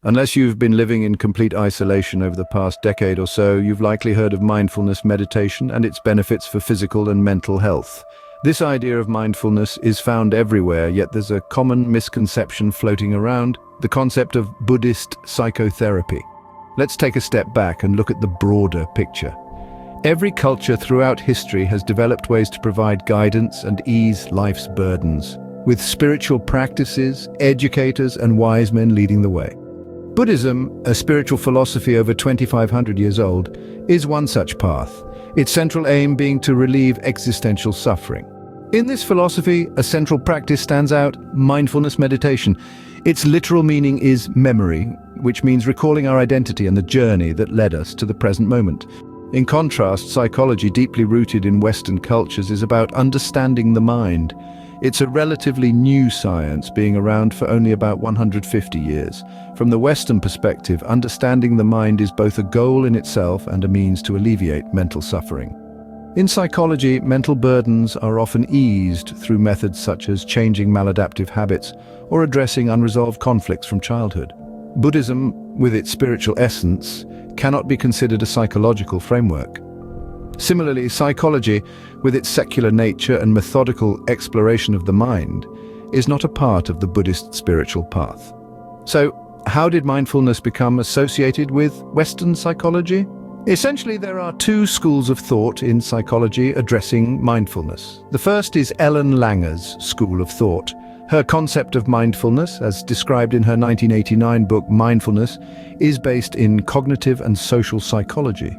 Unless you've been living in complete isolation over the past decade or so, you've likely heard of mindfulness meditation and its benefits for physical and mental health. This idea of mindfulness is found everywhere, yet there's a common misconception floating around: the concept of Buddhist psychotherapy. Let's take a step back and look at the broader picture. Every culture throughout history has developed ways to provide guidance and ease life's burdens, with spiritual practices, educators, and wise men leading the way. Buddhism, a spiritual philosophy over 2,500 years old, is one such path, its central aim being to relieve existential suffering. In this philosophy, a central practice stands out: mindfulness meditation. Its literal meaning is memory, which means recalling our identity and the journey that led us to the present moment. In contrast, psychology, deeply rooted in Western cultures, is about understanding the mind. It's a relatively new science, being around for only about 150 years. From the Western perspective, understanding the mind is both a goal in itself and a means to alleviate mental suffering. In psychology, mental burdens are often eased through methods such as changing maladaptive habits or addressing unresolved conflicts from childhood. Buddhism, with its spiritual essence, cannot be considered a psychological framework. Similarly, psychology, with its secular nature and methodical exploration of the mind, is not a part of the Buddhist spiritual path. So, how did mindfulness become associated with Western psychology? Essentially, there are two schools of thought in psychology addressing mindfulness. The first is Ellen Langer's school of thought. Her concept of mindfulness, as described in her 1989 book Mindfulness, is based in cognitive and social psychology.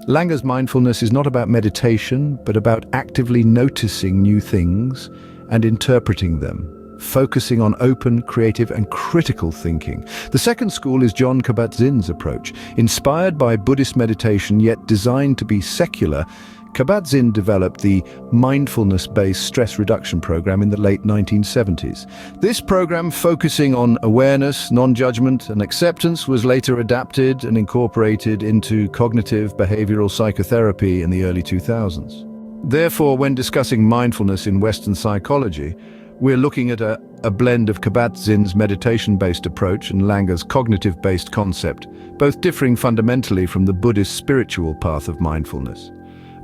Langer's mindfulness is not about meditation, but about actively noticing new things and interpreting them, focusing on open, creative, and critical thinking. The second school is Jon Kabat-Zinn's approach. Inspired by Buddhist meditation, yet designed to be secular, Kabat-Zinn developed the mindfulness-based stress reduction program in the late 1970s. This program, focusing on awareness, non-judgment, and acceptance, was later adapted and incorporated into cognitive behavioral psychotherapy in the early 2000s. Therefore, when discussing mindfulness in Western psychology, we're looking at a blend of Kabat-Zinn's meditation-based approach and Langer's cognitive-based concept, both differing fundamentally from the Buddhist spiritual path of mindfulness.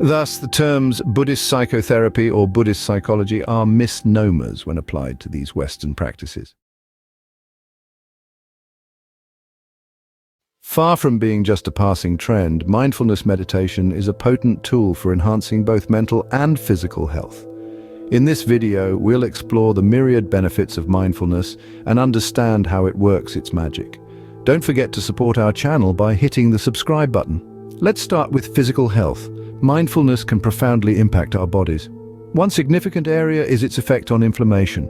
Thus, the terms Buddhist psychotherapy or Buddhist psychology are misnomers when applied to these Western practices. Far from being just a passing trend, mindfulness meditation is a potent tool for enhancing both mental and physical health. In this video, we'll explore the myriad benefits of mindfulness and understand how it works its magic. Don't forget to support our channel by hitting the subscribe button. Let's start with physical health. Mindfulness can profoundly impact our bodies. One significant area is its effect on inflammation.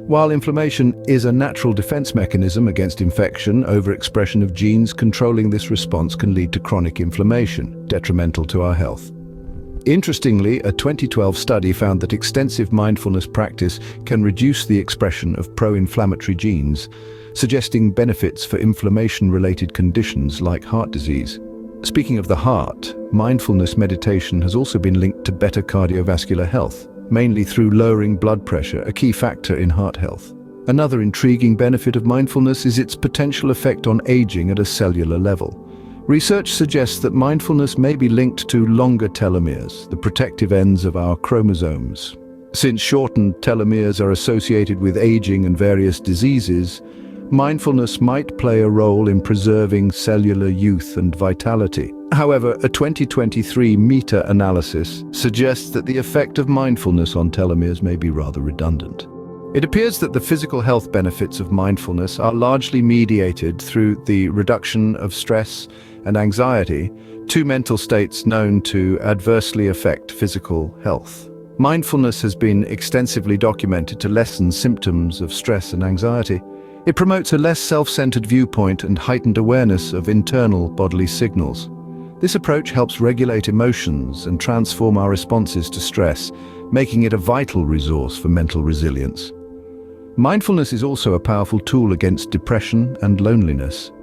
While inflammation is a natural defense mechanism against infection, overexpression of genes controlling this response can lead to chronic inflammation, detrimental to our health. Interestingly, a 2012 study found that extensive mindfulness practice can reduce the expression of pro-inflammatory genes, suggesting benefits for inflammation-related conditions like heart disease. Speaking of the heart, mindfulness meditation has also been linked to better cardiovascular health, mainly through lowering blood pressure, a key factor in heart health. Another intriguing benefit of mindfulness is its potential effect on aging at a cellular level. Research suggests that mindfulness may be linked to longer telomeres, the protective ends of our chromosomes. Since shortened telomeres are associated with aging and various diseases, mindfulness might play a role in preserving cellular youth and vitality. However, a 2023 meta-analysis suggests that the effect of mindfulness on telomeres may be rather redundant. It appears that the physical health benefits of mindfulness are largely mediated through the reduction of stress and anxiety, two mental states known to adversely affect physical health. Mindfulness has been extensively documented to lessen symptoms of stress and anxiety. It promotes a less self-centered viewpoint and heightened awareness of internal bodily signals. This approach helps regulate emotions and transform our responses to stress, making it a vital resource for mental resilience. Mindfulness is also a powerful tool against depression and loneliness.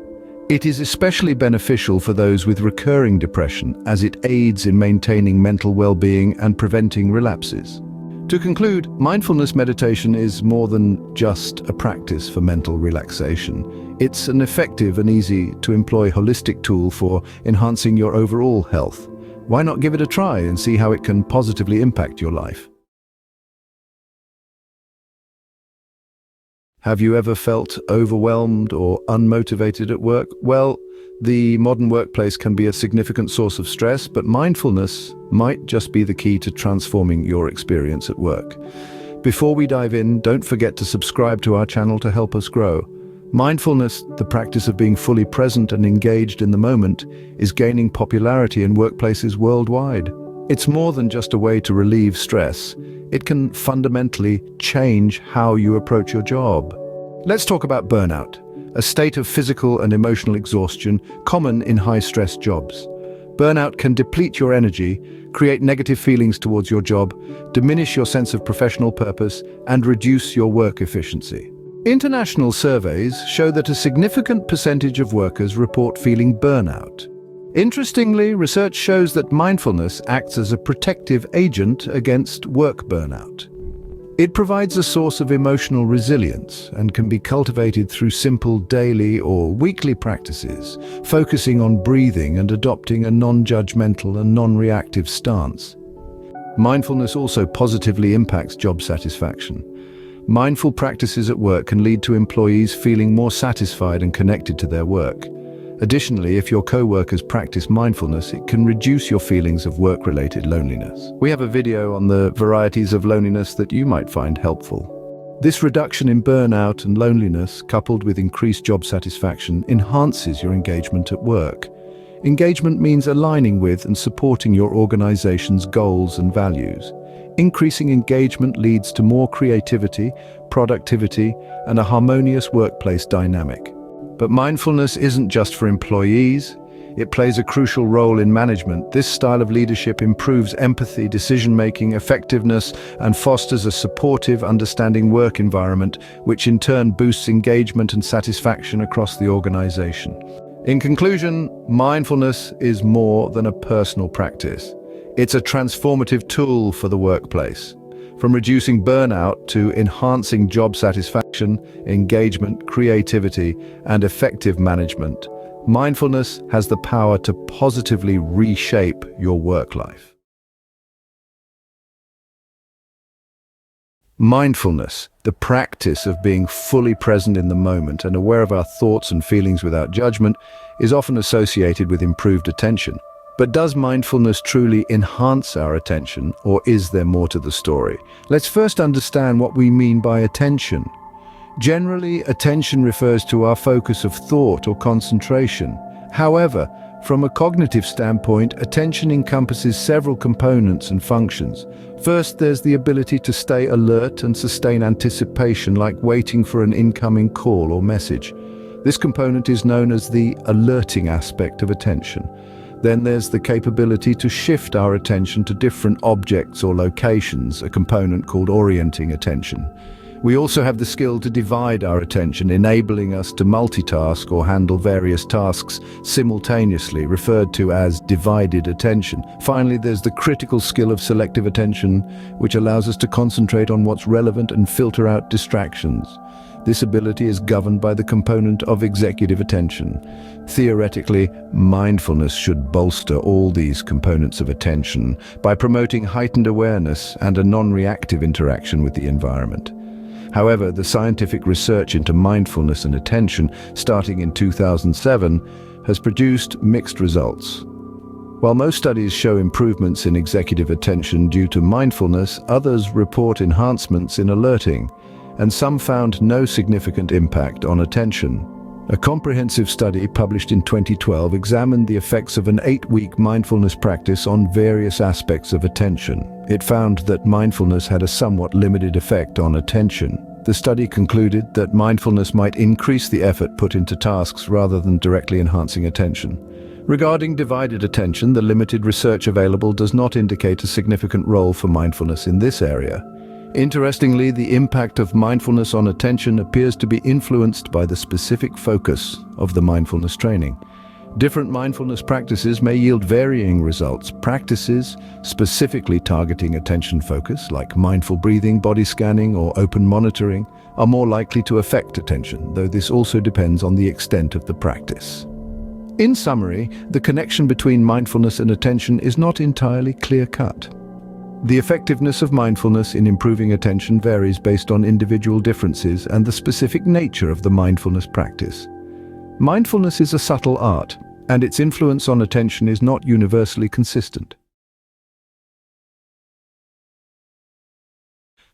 It is especially beneficial for those with recurring depression, as it aids in maintaining mental well-being and preventing relapses. To conclude, mindfulness meditation is more than just a practice for mental relaxation. It's an effective and easy to employ holistic tool for enhancing your overall health. Why not give it a try and see how it can positively impact your life? Have you ever felt overwhelmed or unmotivated at work? Well, the modern workplace can be a significant source of stress, but mindfulness might just be the key to transforming your experience at work. Before we dive in, don't forget to subscribe to our channel to help us grow. Mindfulness, the practice of being fully present and engaged in the moment, is gaining popularity in workplaces worldwide. It's more than just a way to relieve stress. It can fundamentally change how you approach your job. Let's talk about burnout, a state of physical and emotional exhaustion common in high-stress jobs. Burnout can deplete your energy, create negative feelings towards your job, diminish your sense of professional purpose, and reduce your work efficiency. International surveys show that a significant percentage of workers report feeling burnout. Interestingly, research shows that mindfulness acts as a protective agent against work burnout. It provides a source of emotional resilience and can be cultivated through simple daily or weekly practices, focusing on breathing and adopting a non-judgmental and non-reactive stance. Mindfulness also positively impacts job satisfaction. Mindful practices at work can lead to employees feeling more satisfied and connected to their work. Additionally, if your co-workers practice mindfulness, it can reduce your feelings of work-related loneliness. We have a video on the varieties of loneliness that you might find helpful. This reduction in burnout and loneliness, coupled with increased job satisfaction, enhances your engagement at work. Engagement means aligning with and supporting your organization's goals and values. Increasing engagement leads to more creativity, productivity, and a harmonious workplace dynamic. But mindfulness isn't just for employees. It plays a crucial role in management. This style of leadership improves empathy, decision-making, effectiveness, and fosters a supportive, understanding work environment, which in turn boosts engagement and satisfaction across the organization. In conclusion, mindfulness is more than a personal practice. It's a transformative tool for the workplace. From reducing burnout to enhancing job satisfaction, engagement, creativity, and effective management, mindfulness has the power to positively reshape your work life. Mindfulness, the practice of being fully present in the moment and aware of our thoughts and feelings without judgment, is often associated with improved attention. But does mindfulness truly enhance our attention, or is there more to the story? Let's first understand what we mean by attention. Generally, attention refers to our focus of thought or concentration. However, from a cognitive standpoint, attention encompasses several components and functions. First, there's the ability to stay alert and sustain anticipation, like waiting for an incoming call or message. This component is known as the alerting aspect of attention. Then there's the capability to shift our attention to different objects or locations, a component called orienting attention. We also have the skill to divide our attention, enabling us to multitask or handle various tasks simultaneously, referred to as divided attention. Finally, there's the critical skill of selective attention, which allows us to concentrate on what's relevant and filter out distractions. This ability is governed by the component of executive attention. Theoretically, mindfulness should bolster all these components of attention by promoting heightened awareness and a non-reactive interaction with the environment. However, the scientific research into mindfulness and attention, starting in 2007, has produced mixed results. While most studies show improvements in executive attention due to mindfulness, others report enhancements in alerting, and some found no significant impact on attention. A comprehensive study published in 2012 examined the effects of an 8-week mindfulness practice on various aspects of attention. It found that mindfulness had a somewhat limited effect on attention. The study concluded that mindfulness might increase the effort put into tasks rather than directly enhancing attention. Regarding divided attention, the limited research available does not indicate a significant role for mindfulness in this area. Interestingly, the impact of mindfulness on attention appears to be influenced by the specific focus of the mindfulness training. Different mindfulness practices may yield varying results. Practices specifically targeting attention focus, like mindful breathing, body scanning, or open monitoring, are more likely to affect attention, though this also depends on the extent of the practice. In summary, the connection between mindfulness and attention is not entirely clear-cut. The effectiveness of mindfulness in improving attention varies based on individual differences and the specific nature of the mindfulness practice. Mindfulness is a subtle art, and its influence on attention is not universally consistent.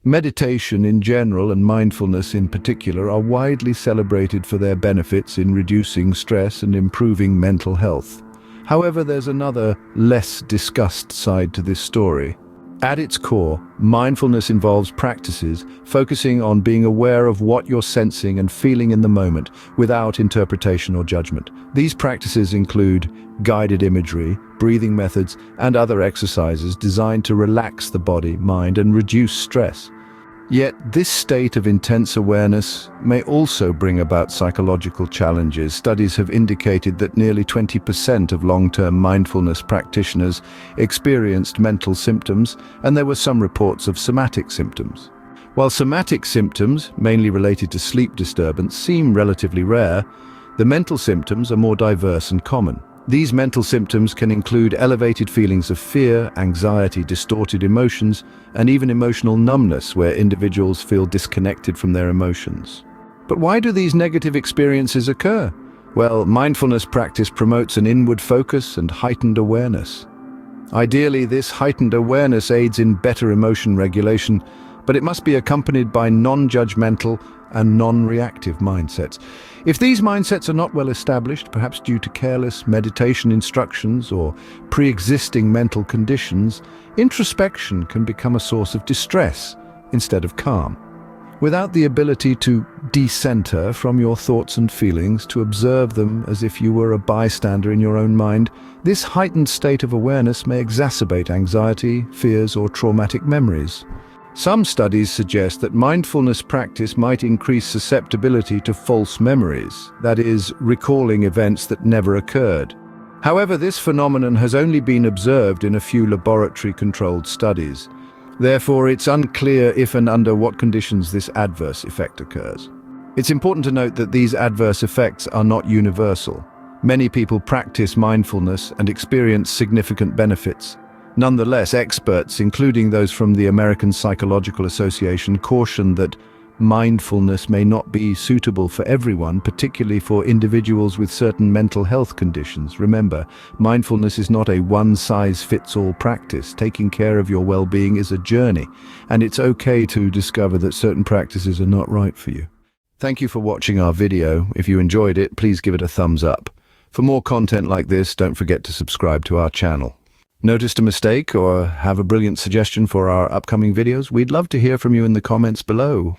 Meditation in general and mindfulness in particular are widely celebrated for their benefits in reducing stress and improving mental health. However, there's another, less discussed side to this story. At its core, mindfulness involves practices focusing on being aware of what you're sensing and feeling in the moment without interpretation or judgment. These practices include guided imagery, breathing methods, and other exercises designed to relax the body, mind, and reduce stress. Yet, this state of intense awareness may also bring about psychological challenges. Studies have indicated that nearly 20% of long-term mindfulness practitioners experienced mental symptoms, and there were some reports of somatic symptoms. While somatic symptoms, mainly related to sleep disturbance, seem relatively rare, the mental symptoms are more diverse and common. These mental symptoms can include elevated feelings of fear, anxiety, distorted emotions, and even emotional numbness, where individuals feel disconnected from their emotions. But why do these negative experiences occur? Well, mindfulness practice promotes an inward focus and heightened awareness. Ideally, this heightened awareness aids in better emotion regulation, but it must be accompanied by non-judgmental and non-reactive mindsets. If these mindsets are not well established, perhaps due to careless meditation instructions or pre-existing mental conditions, introspection can become a source of distress instead of calm. Without the ability to decenter from your thoughts and feelings, to observe them as if you were a bystander in your own mind, this heightened state of awareness may exacerbate anxiety, fears, or traumatic memories. Some studies suggest that mindfulness practice might increase susceptibility to false memories, that is, recalling events that never occurred. However, this phenomenon has only been observed in a few laboratory-controlled studies. Therefore, it's unclear if and under what conditions this adverse effect occurs. It's important to note that these adverse effects are not universal. Many people practice mindfulness and experience significant benefits. Nonetheless, experts, including those from the American Psychological Association, caution that mindfulness may not be suitable for everyone, particularly for individuals with certain mental health conditions. Remember, mindfulness is not a one-size-fits-all practice. Taking care of your well-being is a journey, and it's okay to discover that certain practices are not right for you. Thank you for watching our video. If you enjoyed it, please give it a thumbs up. For more content like this, don't forget to subscribe to our channel. Noticed a mistake or have a brilliant suggestion for our upcoming videos? We'd love to hear from you in the comments below.